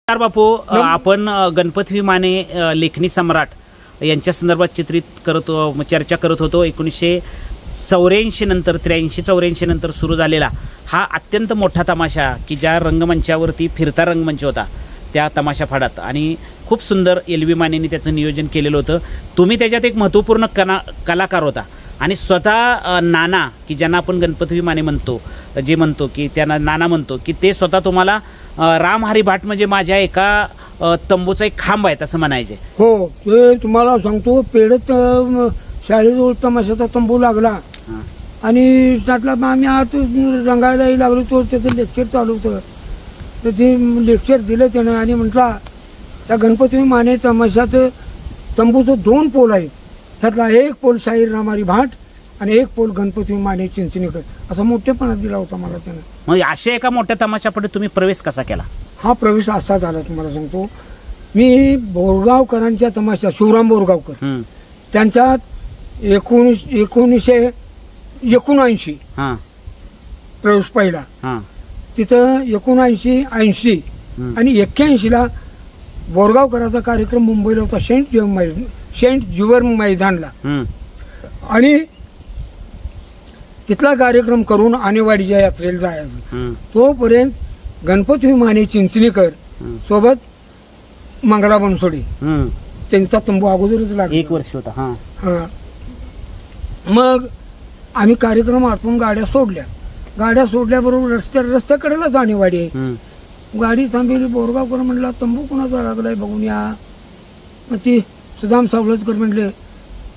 बापू, आपण गणपती माने लेखनी सम्राट यांच्या संदर्भात चर्चा करत होतो. 1984 नंतर 83-84 नंतर सुरू झालेला हा अत्यंत मोठा तमाशा की ज्या रंगमंचावरती फिरता रंगमंच होता त्या तमाशा फाडात, आणि खूप सुंदर LV मानेंनी त्याचं नियोजन केलेलं होतं. तुम्ही त्याच्यात एक महत्त्वपूर्ण कलाकार होता आणि स्वतः नाना की ज्यांना आपण गणपती माने म्हणतो, जे म्हणतो की त्यांना नाना म्हणतो की ते स्वतः तुम्हाला राम हरी भाट म्हणजे माझ्या एका तंबूचा एक खांब आहे असं म्हणायचे. हो, ते तुम्हाला सांगतो, पेडत शाळेजवळ तमाशाचा तंबू लागला आणि त्यातला आम्ही आत रंगायलाही लागलो. तो त्याचं लेक्चर चालू होतं, तर ते लेक्चर दिलं त्यानं आणि म्हटला त्या गणपती माने तमाशाचं तंबूचं 2 पोल आहेत, त्यातला एक पोल शाहीर राम हरी भाट आणि एक पोल गणपती माने चिंचणीकर, असा मोठेपणा दिला होता मला त्यानं. मग अशा एका मोठ्या तमाशापुढे तुम्ही प्रवेश कसा केला? हा प्रवेश असा झाला तुम्हाला सांगतो. मी बोरगावकरांच्या तमाशा, शिवराम बोरगावकर त्यांच्यात 1979 प्रवेश पहिला. तिथं 79-80 आणि 81ला बोरगावकरांचा कार्यक्रम मुंबईला होता, सेंट ज्युअर मैदानला, आणि तिथला कार्यक्रम करून आणेवाडीच्या यात्रेला जायचं. तोपर्यंत गणपती माने चिंचणीकर सोबत मंगला बनसोडे त्यांचा तंबू अगोदरच लागला, 1 वर्ष होता. मग आम्ही कार्यक्रम आटपून गाड्या सोडल्याबरोबर रस्त्याकडेलाच आणेवाडी आहे. गाडी थांबवली, बोरगावकर म्हणला तंबू कोणाचा लागलाय बघून या. मग ती सुदाम सावळजकर म्हणले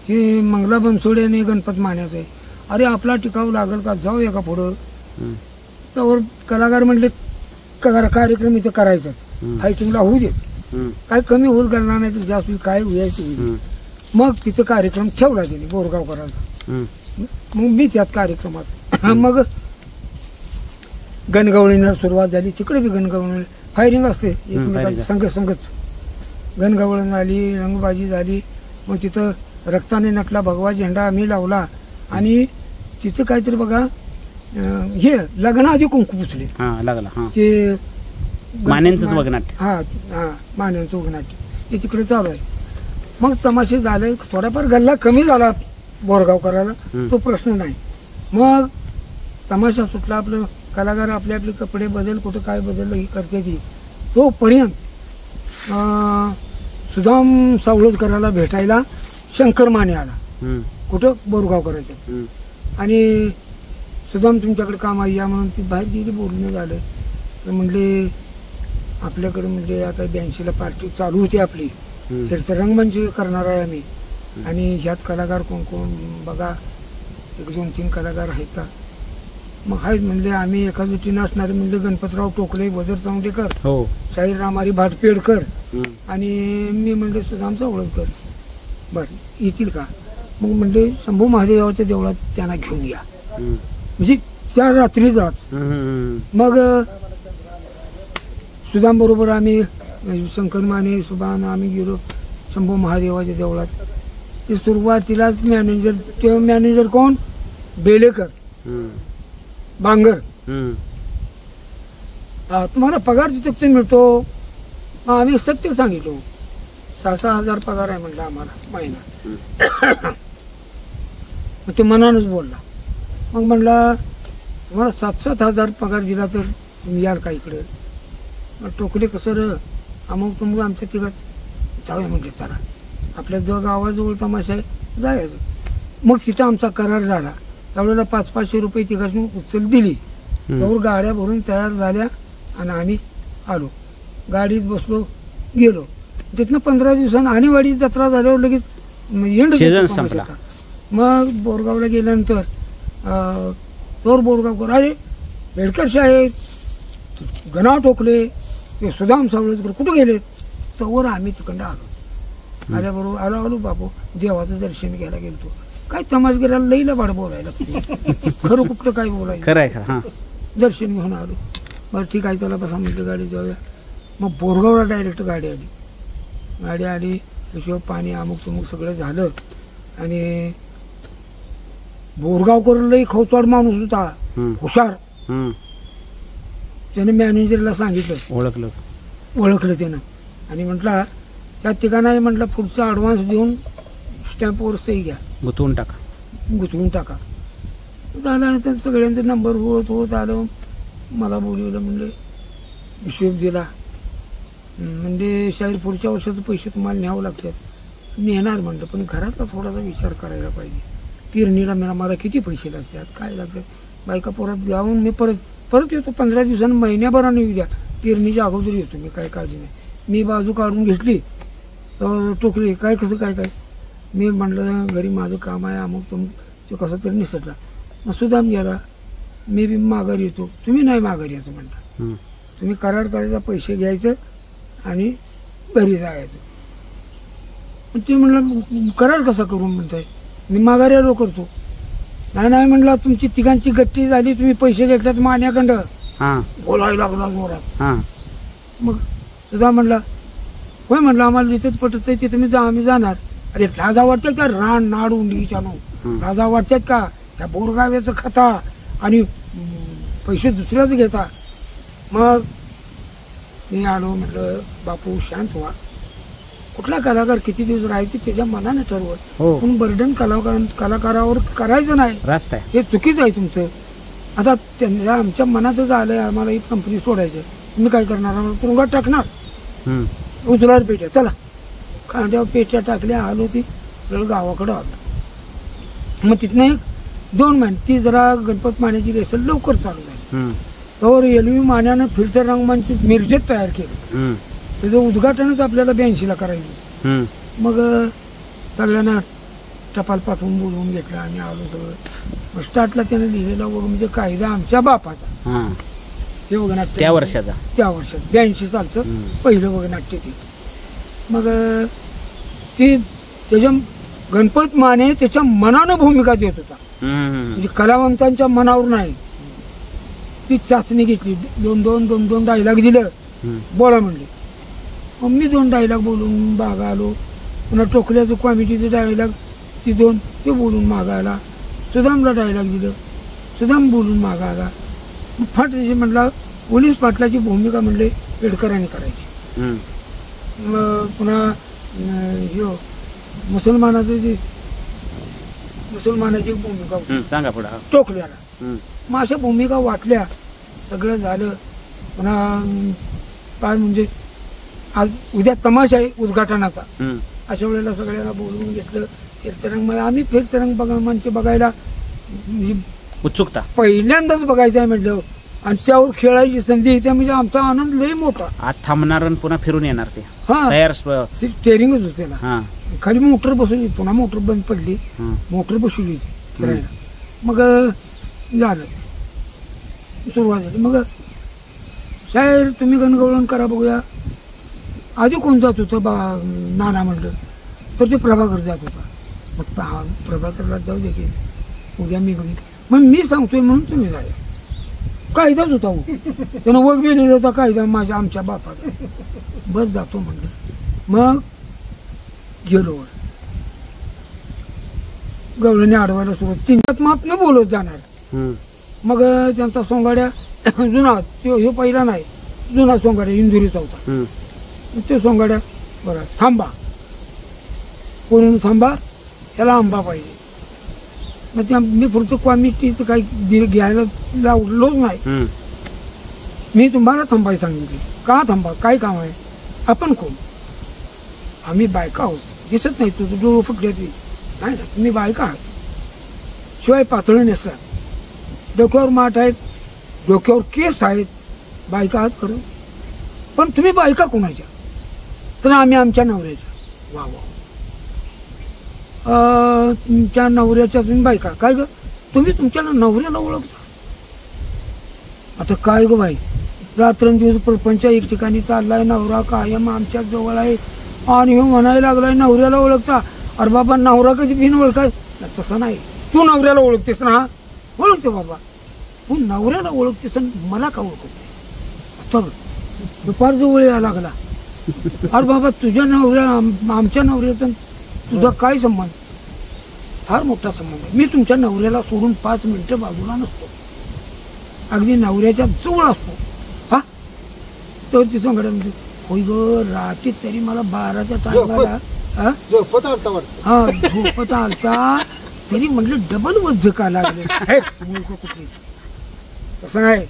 की मंगला बनसोडे आणि गणपत मान्याचं आहे. अरे आपला टिकाव लागल का, जाऊया का पुढं. तर कलाकार म्हणले कार्यक्रम इथं करायचा, हाय तुम्हाला होऊ दे, काय कमी होईल करणार नाही तर जास्त काय होईल. मग तिथं कार्यक्रम ठेवला गेले बोरगावकरांचा. मग मी त्यात कार्यक्रमात मग गणगवळीला सुरुवात झाली. तिकडे बी गणगवळी फायरिंग असते एकमेकांची, संगच गणगवळण झाली, रंगबाजी झाली. मग तिथं रक्ताने नटला भगवा झेंडा आम्ही लावला आणि तिथं काहीतरी बघा हे लग्नाआधी कुंकू पुसले ते मान्यांचंच वगनाट्य. मान्यांचं वगनाट्य ते तिकडे चालू आहे. मग तमाशे झाले, थोडाफार गल्ला कमी झाला बोरगावकराला, तो प्रश्न नाही. मग तमाशा सुटला, आपलं कलाकार आपले आपले कपडे बदल कुठं काय बदललं ही करते ती. तोपर्यंत सुदाम सावळजकराला भेटायला शंकर माने आला, कुठं बोरगावकरांच्या. आणि सुदाम तुमच्याकडे काम आहे या म्हणून ती बाहेर गेली, बोलणं झालं. तर म्हणले आपल्याकडे म्हणजे आता 82ला पार्टी चालू होती आपली, त्याचं रंगमंच करणार आहे आम्ही, आणि ह्यात कलाकार कोण कोण बघा, 1-2-3 कलाकार आहेत का. मग आहेत म्हणले आम्ही एका जुटीनं असणारे म्हणले गणपतराव टोकले, वजर चांगलेकर, शाहीर राम हरी भाट पेडकर आणि मी म्हणले सुदाम सावळजकर. बरं येतील का. मग म्हणले शंभू महादेवाच्या देवळात त्यांना घेऊन या, म्हणजे 4 रात्री जात. मग सुदाम बरोबर आम्ही शंकर माने सुभान आम्ही गेलो शंभू महादेवाच्या देवळात. ते सुरुवातीलाच मॅनेजर कोण, बेलेकर बांगर. तुम्हाला पगार तिथे मिळतो. आम्ही सत्य सांगितलो, 6-6 हजार पगार आहे म्हणलं आम्हाला महिना. मग ते मनानच बोलला. मग म्हणला तुम्हाला 7-7 हजार पगार दिला तर तुम्ही याल का इकडे. मग टोकले कसं र अमुक तुमक आमच्या तिघात जाऊया म्हणले, चला आपल्या जो गावाजवळ तमाशा आहे जायचं. मग तिथं आमचा करार झाला. त्यावेळेला 500-500 रुपये तिघांनी उचल दिली. त्यावर गाड्या भरून तयार झाल्या आणि आम्ही आलो, गाडीत बसलो, गेलो. तिथनं 15 दिवसांनी आणेवाडी जत्रा झाल्यावर लगेच एंड संपला. मग बोरगावला गेल्यानंतर तोर बोरगावकर अरे बेडकर साहेब, गणा टोकले, सुदाम सावळजकर कुठं गेले. तोवर आम्ही तिकडं आलो. आल्याबरोबर आलो बापू देवाचं दर्शन घ्यायला गेलो. काय तमाशगिराला लईला वाढ बोलायला खरं कुठलं काय बोलायचं. दर्शन घेऊन आलो. बरं ठीक आहे चला बसा म्हटलं गाडी जाऊया. मग बोरगावला डायरेक्ट गाडी आली. शिव पाणी अमुक तुमुक सगळं झालं. आणि बोरगावकर लई खवचाड माणूस होता, हुशार. त्याने मॅनेजरला सांगितलं, ओळखलं ओळखलं त्यानं आणि म्हटला त्या ठिकाणी म्हटलं पुढचा ॲडव्हान्स देऊन स्टॅम्पवर सही घ्या, गुंतवून टाका. गुंतवून टाका. झालं तर सगळ्यांचा नंबर होत आलं. मला बोलवलं, म्हणले हिशोब दिला. म्हणजे शाहीर पुढच्या वर्षाचे पैसे तुम्हाला न्यावं लागतात. नेणार म्हणलं, पण घरातला थोडासा विचार करायला पाहिजे. पेरणीला मला किती पैसे लागतात, काय लागतात. बायका पोरात जाऊन मी परत येतो 15 दिवसांनी, महिन्याभराने येऊ द्या, पेरणीच्या अगोदर येतो मी, काय काळजी नाही. मी बाजू काढून घेतली तर टोकली, काय कसं काय काय. मी म्हटलं घरी माझं काम आहे, अमुक तुमचं कसं तरी निसटला. मग सुदाम गेला, मी बी माघारी येतो. तुम्ही नाही माघारी येतो म्हटलं, तुम्ही करार करायचा, पैसे घ्यायचं आणि घरी जायचं. पण ते म्हणलं करार कसा करू म्हणताय, मी माघारी आलो करतो. नाही म्हणलं तुमची तिघांची गट्टी झाली, तुम्ही पैसे घेतल्यात मान्याकडं, बोलायला लागला जोरात. मग सुद्धा म्हणला होय म्हणलं आम्हाला जिथेच पटत आहे तिथे मी आम्ही जाणार. अरे राजा वाटतात का, रान नाड उंडी चालू राजा वाटतात का, त्या बोरगाव्याचं खाता आणि पैसे दुसऱ्याच घेता. मग मी आलो, म्हटलं बापू शांत व्हा, कुठला कलाकार किती दिवस राहायचे त्याच्या मनाने ठरवत, पण बर्डन कलाकारावर करायचं नाही, हे चुकीचं आहे तुमचं. आता त्यांना आमच्या मनातच आलंय आम्हाला ही कंपनी सोडायचं, तुम्ही काय करणार, तुरुंगात टाकणार, उचलार पेट्या, चला खांद्यावर पेट्या टाकल्या. आलो ती सगळं गावाकडं आलो. मग तिथनं 1-2 महिने ती जरा गणपत मान्याची रेसल लवकर चालू झाली. तर एलवी मान्यानं फिरतं रंगमंच मिरजेत तयार केलं. त्याचं उद्घाटनच आपल्याला 82ला करायचं. मग सगळ्यांना टपाल पाठवून बोलवून घेतलं आणि आलो सगळं. मग स्टार्टला त्याने लिहिलेला म्हणजे कायदा आमच्या बापाचा, ते वगनाट्य त्या वर्षात 82 सालचं पहिलं वगनाट्य ते. मग ती त्याच्या गणपत माने त्याच्या मनानं भूमिका देत होता, म्हणजे कलावंतांच्या मनावर नाही. ती चाचणी घेतली, 2 डायलॉग दिलं, बोला म्हणले. मग मी 2 डायलॉग बोलून मागं आलो. पुन्हा टोकल्याचं कॉमेडीचं डायलॉग ती 2 ते बोलून मागं आला. सुदामला डायलॉग दिलं, सुदाम बोलून मागं आला. मग फाट त्याची म्हटलं पोलीस पाटलाची भूमिका म्हणले पेडकरांनी करायची. पुन्हा ह्यो मुसलमानाची भूमिका सांगा पुढे टोकल्याला. मग अशा भूमिका वाटल्या, सगळं झालं. पुन्हा काय म्हणजे आज उद्या तमाशा आहे उद्घाटनाचा, अशा वेळेला सगळ्यांना बोलवून घेतलं. फिरतरंग आम्ही फिरतरंग मंच बघायला म्हणजे उत्सुकता पहिल्यांदाच बघायचं आहे म्हटलं, आणि त्यावर खेळायची संधी येते म्हणजे आमचा आनंद लय मोठा. आज थांबणार आणि पुन्हा फिरून येणार ते तयार स्टेरिंगच होते ना, खाली मोटर बसवली, पुन्हा मोटर बंद पडली, मोटर बसवली फिरायला. मग झालं, सुरुवात झाली. मग शायर तुम्ही गणगवळण करा बघूया. आधी कोण जात होतं नाना म्हणलं तर ते प्रभाकर जात होता. मग प्रभाकरला जाऊ दे की उद्या मी बघितलं. मग मी सांगतोय म्हणून तुम्ही जाय. कायदाच होता हो, त्यानं वग बी लिहिलं होता कायदा आमच्या बापाचा. बस जातो म्हणलं. मग गेलो, गवळणी अडवायला सुरुवात. 3 मात न बोलत जाणार. मग त्यांचा सोंगाड्या जुना, ह्यो पहिला नाही, जुना सोंगाड्या इंदुरीचा होता. ते सोंगाड्या बरं थांबा, कोण थांबा, त्याला आंबा पाहिजे. मग त्या मी फक्त क्वामिटीचं काही घ्यायला लावलोच नाही. मी तुम्हाला थांबाय सांगितले. का थांबा, काय काम आहे, आपण कोण, आम्ही बायका आहोत, दिसत नाही तुझं डोळं फुटल्याची नाही ना, तुम्ही बायका आहात, शिवाय पातळी नेसतात, डोक्यावर माठ आहेत, डोक्यावर केस आहेत, बायका आहात खरं, पण तुम्ही बायका कोणाच्या, तर आम्ही आमच्या नवऱ्याच्या. वा वा, तुमच्या नवऱ्याच्या तुम्ही बायका, काय ग तुम्ही तुमच्या नवऱ्याला ओळखता. आता काय ग बाई, रात्रंदिवस प्रपंच एक ठिकाणी चाललाय, नवरा कायम आमच्या जवळ आहे, आणि हे म्हणायला लागलाय नवऱ्याला ओळखता. अरे बाबा, नवरा कधी बिन ओळखाय, तसं नाही, तू नवऱ्याला ओळखतेस ना, ओळखते बाबा, तू नवऱ्याला ओळखतेस, मला का ओळखते. आता दुपार जवळ यायला लागला, अरे बाबा तुझ्या नवऱ्या आमच्या नवऱ्याचा तुझा काय संबंध. फार मोठा संबंध आहे. मी तुमच्या नवऱ्याला सोडून 5 मिनिटं बाजूला नसतो, अगदी नवऱ्याच्या जवळ असतो. हा तर ती सांगड्या म्हणजे होय ग, रात्री तरी मला 12च्या टायमाला झोपत आलता वाटतं. हा झोपत आलता तरी म्हटलं डबल वज्ज का लागले. कुठली तसं नाही,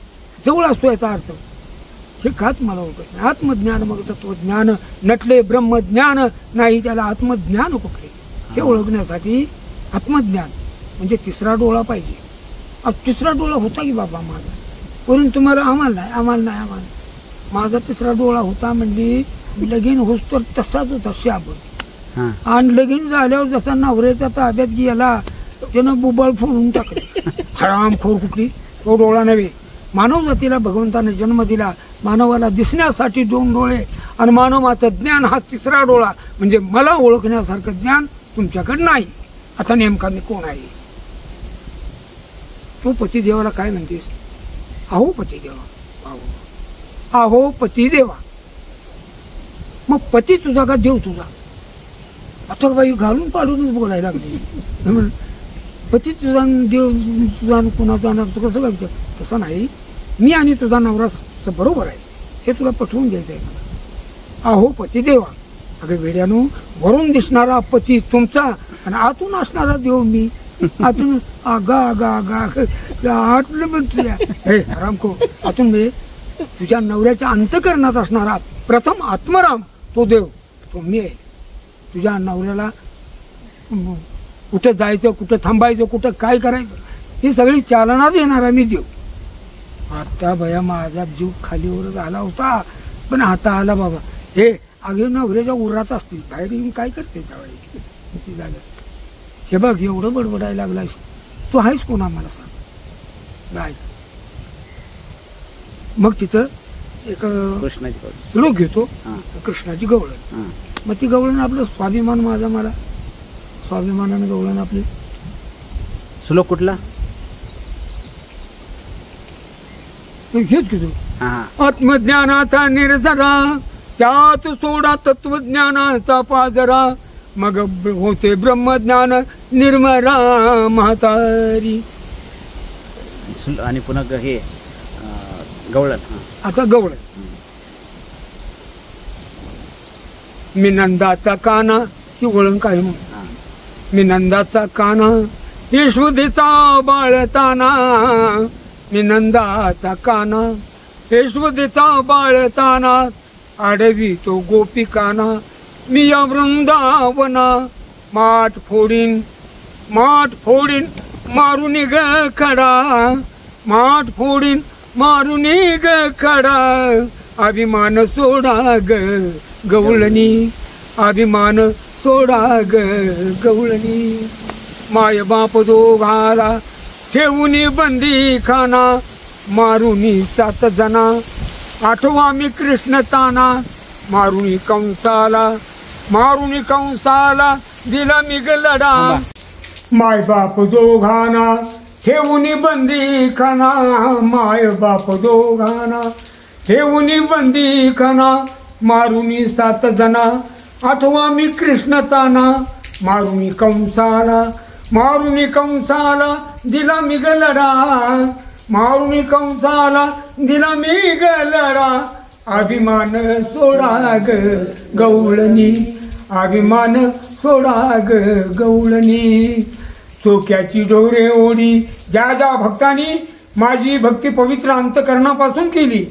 जवळ असतो याचा अर्थ. हे खात मला ओळखत नाही. आत्मज्ञान मग तत्वज्ञान नटले ब्रह्मज्ञान नाही, त्याला आत्मज्ञान कुठले हे ओळखण्यासाठी आत्मज्ञान म्हणजे तिसरा डोळा पाहिजे. तिसरा डोळा होता की बाबा माझा, परंतु तुम्हाला आम्हाला नाही. माझा तिसरा डोळा होता म्हणजे लगीन होस तर तसाच होता शाबत. आणि लगीन झाल्यावर जसा नवऱ्याच्या ताब्यात गेला त्यानं बुबाळ फोडून टाकलं. हरामखोर कुठली, तो डोळा नव्हे. मानव जातीला भगवंताने जन्म दिला, मानवाला दिसण्यासाठी 2 डोळे आणि मानवाचं ज्ञान हा तिसरा डोळा. म्हणजे मला ओळखण्यासारखं ज्ञान तुमच्याकडे नाही. आता नेमका मी कोण आहे? तू पतिदेवाला काय म्हणतेस? अहो पतिदेवा, अहो पतिदेवा. मग पती तुझा का देव तुझा? आता बाई घालून पाडूनच बोलायला लागली. पती तुझा देव तुझा कुणाचा तू कसं काय? तसं नाही, मी आणि तुझा नवरा बरोबर आहे हे तुला पटवून द्यायचं आहे मला. अहो पतिदेवा. अगं वेड्यानो, वरून दिसणारा पती तुमचा आणि आतून असणारा देव मी. आतून आगा आटलं पण तुझ्या हे रामको, आतून मी तुझ्या नवऱ्याच्या अंतकरणात असणारा प्रथम आत्मराम तो देव तो मी आहे. तुझ्या नवऱ्याला कुठं जायचं, कुठं थांबायचं, कुठं काय करायचं ही सगळी चालना देणारा मी देव. आता भया माझा जीव खालीवर झाला होता, पण आता आला बाबा. हे आगे नवऱ्याच्या उरात असतील, बाहेर येऊन काय करते त्यावेळी झालं. हे बघ एवढं बडबडायला लागलायस, तू आहेस कोण आम्हाला सांग. नाही मग तिथं एक कृष्णाची लोक घेतो, कृष्णाची गवळण. मग ती गवळण आपलं स्वाभिमान माझा, मला स्वाभिमानानं गवळण आपली. श्लोक कुठला? हेच घेतो. आत्मज्ञानाचा निर्जरा त्यात सोडा तत्वज्ञानाचा पाजरा, मग होते ब्रह्मज्ञान निर्मरा म्हातारी. आणि पुन्हा हे गवळण. आता गवळण. मी नंदाचा काना, ही वळण काय म्हणून. मी नंदाचा काना यशोदेचा बाळताना, मी नंदाचा काना यशोदेचा बाळताना, आडवी तो गोपिकाना मी या वृंदावना. माठ फोडीन मारून ग खडा, माठ फोडीन मारून ग खडा. अभिमान सोडा ग गवळणी, अभिमान सोडा ग गवळणी. माय बाप दोघाला ठेवून बंदी खाना, मारुनी 7 जना 8वा मी कृष्ण ताना. मारुनी कंसाला दिला मी गलडा. माय बाप दोघांना ठेवून बंदी खाना, माय बाप दोघांना ठेवून बंदी खाना. मारुनी 7 जना 8वा मी कृष्ण ताना. मारुनी कंसाला दिला मी गलडा, मारुनी कंसाला दिला मी गलडा. अभिमान सोडा ग गवळणी, अभिमान सोडा ग गवळणी. चोक्याची डोरे ओढी ज्या ज्या भक्तांनी माझी भक्ती पवित्र अंतकरणापासून केली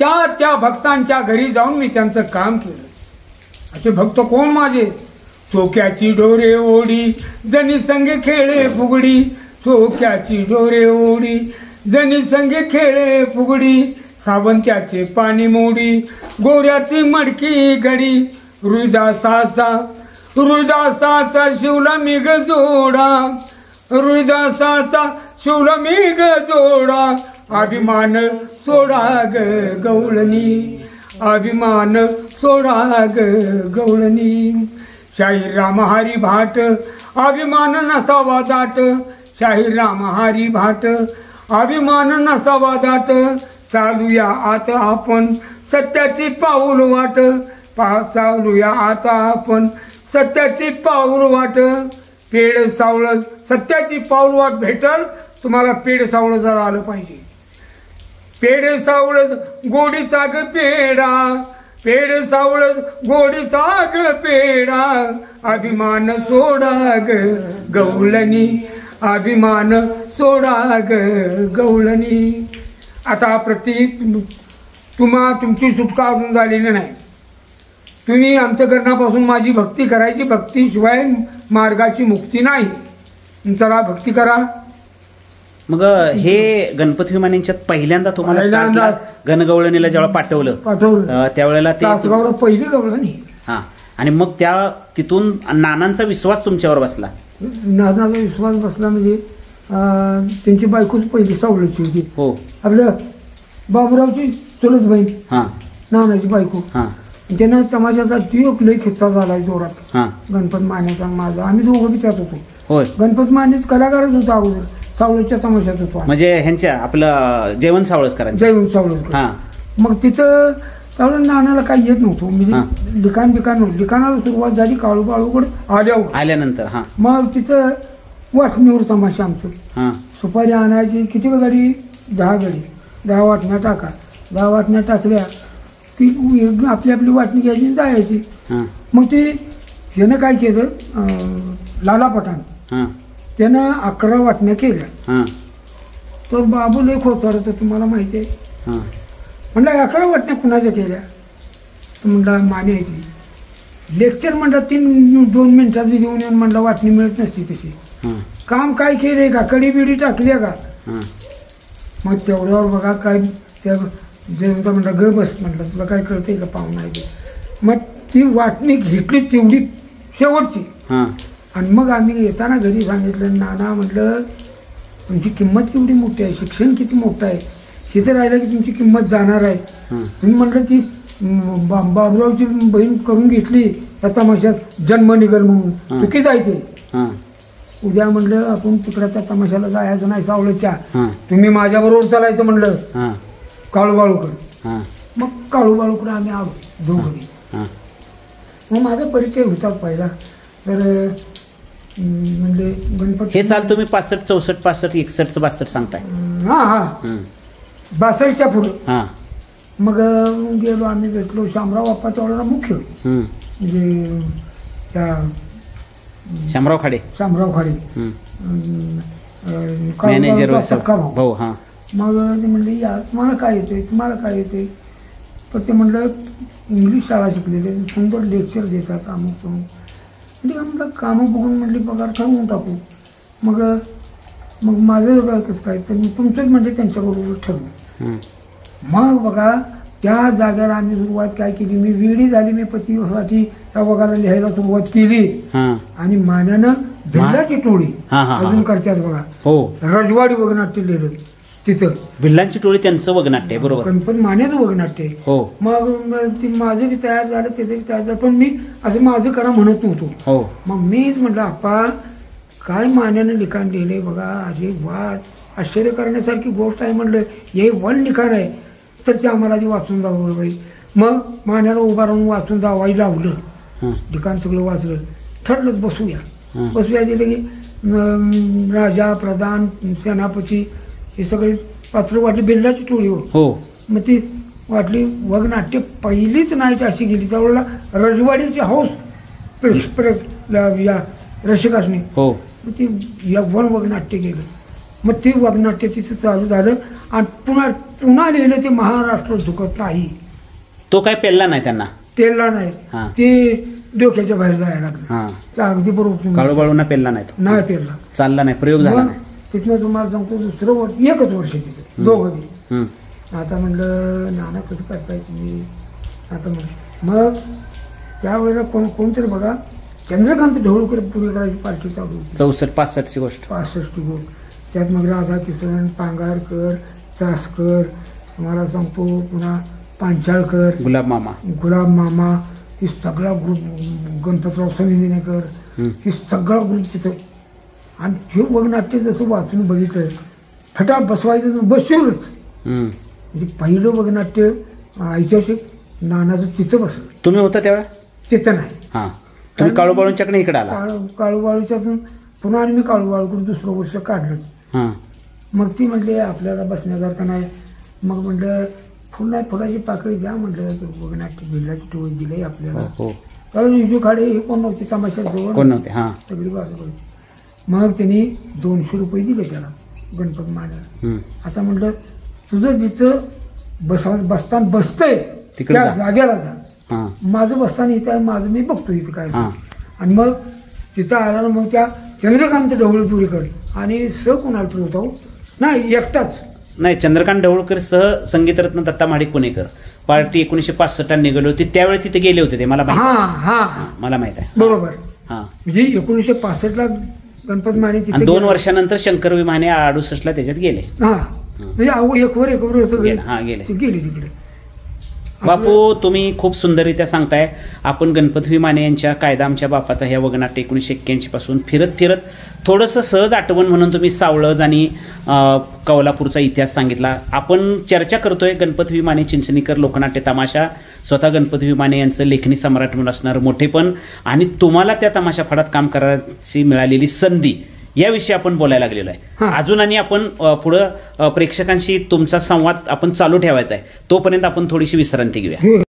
त्या भक्तांच्या घरी जाऊन मी त्यांचं काम केलं. असे भक्त कोण माझे? चोक्याची डोरे ओढी जनी संगे खेळे फुगडी, चोक्याची डोरे ओढी जनी संगे खेळे फुगडी. सावंत्याचे पाणी मोडी गोऱ्याची मडकी घडी, हृदासाचा शिवला मी ग जोडा, हृदासाचा शिवला मी ग जोडा. अभिमान सोडा ग गवळणी, अभिमान सोडा ग गवळणी. शाहीराम हरी भाट अभिमान नसावा दाट, शाहीराम हरी भाट अभिमान नसावा दाट. चालूया आता आपण सत्याची पाऊल वाट, चालूया आता आपण सत्याची पाऊल वाट. पेड सावळ सत्याची पाऊल वाट भेटल तुम्हाला, पेड सावळ जर आलं पाहिजे. पेड सावळत गोडीचा ग पेडा, पेड सावळत गोडीचा ग पेडा, अभिमान सोडा ग गवळणी, अभिमान सोडा ग गवळणी. आता तुमची सुटका अजून झालेली नाही. तुम्ही अंतःकरणापासून माझी भक्ती करायची, भक्तीशिवाय मार्गाची मुक्ती नाही. चला भक्ती करा. मग हे गणपती विमानांच्यात पहिल्यांदा तुम्हाला गणगवळणीला जेव्हा पाठवलं त्यावेळेला ते तासगावला पहिली गवळणी. हा, आणि मग तिथून नानांचा विश्वास तुमच्यावर बसला. नानाचा विश्वास बसला म्हणजे त्यांची बायकोच पहिली सावळीची होती. हो, आपल्या बाबूरावची चुलत बहीण हा, नानाची बायको. हा, त्यानं तमाशासाठी एक लय खिस्सा झाला जोरात. हा, गणपत मानेचा माझा, आम्ही दोघं बी त्यात होतो. होय. गणपत मानेच कलाकारच होता अगोदर, सावळीच्या तमाशात होतो. म्हणजे ह्यांच्या आपलं जेवण सावळसकरांच्या. जैवन सावळकर. हा, मग तिथं त्यावेळेला नानाला काही येत नव्हतं, म्हणजे लिखाण नव्हतं. लिखाणाला सुरुवात झाली काळूबाळूकडे आल्यानंतर. हा, मग तिथं वाटणीवर तमाशा आमचं. हा, सुपारी आणायची. किती गाडी? 10 गाडी. 10 वाटण्या टाका. 10 वाटण्या टाकल्या की आपली आपली वाटणी घ्यायची जायची. हा, मग ते यानं काय केलं, लाला पठाण हा, त्यानं 11 वाटण्या केल्या. हा, तर बाबू लय खोचवाडत, तुम्हाला माहिती आहे. हा, म्हणलं 11 वाटण्या कुणाच्या केल्या? तर म्हणलं माने ऐकली. लेक्चर म्हणलं 2 मिनिटात देऊन येऊन म्हणलं वाटणी मिळत नसती तशी. हा, काम काय केलंय का? कडी बिडी टाकली का? हा, मग तेवढ्यावर बघा काय त्या जेवण म्हणलं ग बस, म्हटलं तुला काय कळतंय का पाहुणा आहे. मग ती वाटणी घेतली तेवढी शेवटची. हा, आणि मग आम्ही येताना घरी सांगितलं, नाना म्हटलं तुमची किंमत केवढी मोठी आहे, शिक्षण किती मोठं आहे, तिथे राहिलं की तुमची किंमत जाणार आहे. तुम्ही म्हटलं ती बाबूरावची बहीण करून घेतली त्या तमाशात जन्म निघल म्हणून, चुकीच आहे ते. हा, उद्या म्हणलं आपण तिकडच्या तमाशाला जायचं नाही सावळच्या, हा, तुम्ही माझ्याबरोबर चालायचं म्हणलं हा, काळूबाळूकडे. हा, मग काळूबाळूकडे आम्ही आलो दोघंही. हा, मग माझा परिचय होता पहिला. तर म्हणजे गणपती हे साल तुम्ही 65, 64, 65, 61, 62 सांगताय. हा हा हम्म. 62च्या पुढं. हा, मग गेलो आम्ही, भेटलो. शामराव बाप्पा तेवढा मुख्य हम्म. म्हणजे त्या शामराव खाडे. शामराव खाडे हम्म. काळूबाळूचा मॅनेजर सक्का भाऊ. भाऊ. हा, मग ते म्हणले या तुम्हाला काय येते, तुम्हाला काय येते. तर ते म्हणलं इंग्लिश शाळा शिकलेले, सुंदर लेक्चर देतात अमुक तमुक. म्हणजे म्हटलं कामं बघून म्हटली पगार ठरवून टाकू. मग माझं कसं काय, तर तुमचंच म्हणजे त्यांच्याबरोबर ठरवू. हम्म. मग बघा त्या जागेवर आम्ही सुरुवात काय केली, मी वेळी झाली, मी पतीसाठी त्या वगाला लिहायला सुरुवात केली. हा, आणि मान्यानं भिल्लाची टोळी हा, हा, हा. अजून करतात बघा. हो, रजवाडी वगनाट्य लिहिलं तिथं. भिल्लांची टोळी त्यांचं वगनाट्य आहे. बरोबर. पण मान्याचं वगनाट्य. हो, मग ती माझं बी तयार झालं, त्याचं बी तयार झालं, पण मी असं माझं करा म्हणत नव्हतो. हो, मग मीच म्हटलं आप्पा काय मान्यानं लिखाण लिहिलंय बघा, अरे वाट आश्चर्य करण्यासारखी गोष्ट आहे. म्हटलं हे वन लिखाण आहे, तर ते आम्हाला आधी वाचून जावं पाहिजे. मग मान्याला उभा राहून वाचून जावायला लावलं. हा, लिखाण सगळं वाचलं. ठरलं बसूया. हा. बसूया दिलं की राजा, प्रधान, सेनापती हे सगळे पात्र वाटली. बिल्लाची टोळी हो. हो, मग ती वाटली. वगनाट्य पहिलीच नाहीच अशी गेली. त्यावेळेला रजवाडीची हौस या रसिकासनी. हो, मग ती वन वगनाट्य गेलं. मग ते वगनाट्य तिथं चालू झालं. आणि पुन्हा लिहिलं ते महाराष्ट्र झुकत नाही. तो काय पेलला नाही त्यांना. पेरला नाही. हा. ते डोक्याच्या बाहेर जायला लागलं. हा, तर अगदी बरोबर काळूबाळूंना पेलला नाही तो. नाही पेरला. चालला नाही, प्रयोग झाला मग नाही. तिथनं तुम्हाला सांगतो दुसरं वर्ष, एकच वर्ष तिथे दोघं बी. हम्म. आता म्हणलं नाना कसं करताय तुम्ही. आता म्हणलं मग त्यावेळेला कोणतरी बघा चंद्रकांत ढवळकर पुणे करायची पार्टी चालू होती. 64, 65 ची गोष्ट. 65 गोल. त्यात मग राधाकिशन, पांगारकर, चासकर, तुम्हाला सांगतो पुन्हा पांचाळकर, गुलाब मामा. गुलाब मामा, ही सगळा ग्रुप, गणपतराव संविधानेकर, ही सगळा ग्रुप तिथं. आणि हे वगनाट्य जसं वाचून बघितलं, फटाक बसवायचं बसवलंच. हम्म. म्हणजे पहिलं वगनाट्य ऐतिहासिक नानाचं तिथं बसलं. तुम्ही होता त्यावेळेला. तिथं नाही. हा, तुम्ही काळूबाळूंच्याकडे इकडे आला. काळूबाळूच्यातून पुन्हा आणि मी काळूबाळूकडून दुसरं वर्ष काढलं. हा, मग ती म्हटली आपल्याला बसण्यासारखं नाही. मग म्हणलं फुलाची पाकळी द्या म्हणलं बघण्याची बिल्लाची टोळी दिलंय आपल्याला. हो तर विजू खाडे हे कोण नव्हते तमाशात कोण जवळ नव्हते. हां सगळी बाजू. मग त्यांनी 200 रुपये दिले त्याला गणपत माने. आता म्हटलं तुझं जिथं बसताना बसतंय तिकडे त्या जा. जागेला जा. हां माझं बसताना इथं आहे, माझं मी बघतो इथं काय. हां आणि मग तिथं आला ना मग त्या चंद्रकांत ढवळपुरीकर आणि कुणाला तरी होता हो. नाही एकटाच. नाही, चंद्रकांत ढवळकर सह संगीतरत्न दत्ता महाडिक पुणेकर पार्टी 1965 निघाली होती, त्यावेळी तिथे गेले होते ते. मला माहिती हा आहे. हा हां, मला माहित आहे. बरोबर. हां म्हणजे 1965 गणपत माने आणि तिथे 2 गेले. वर्षानंतर शंकर विमाने 68 त्याच्यात गेले. हा म्हणजे एकवर असं गेले. हां गेले. ते गेले तिकडे. बापू, तुम्ही खूप सुंदररित्या सांगताय. आपण गणपत विमाने यांच्या कायदा आमच्या बापाचा ह्या वगनाट्य 1981 पासून फिरत थोडंसं सहज आठवण म्हणून तुम्ही सावळज आणि कौलापूरचा इतिहास सांगितला. आपण चर्चा करतोय गणपत विमाने चिंचणीकर लोकनाट्य तमाशा, स्वतः गणपत विमाने यांचं लेखनी सम्राट म्हणून असणारं मोठेपण आणि तुम्हाला त्या तमाशा फडात काम करायची मिळालेली संधी, याविषयी आपण बोलायला लागलेलो आहे. अजून आणि आपण पुढं प्रेक्षकांशी तुमचा संवाद आपण चालू ठेवायचा आहे. तोपर्यंत आपण थोडीशी विश्रांती घेऊया.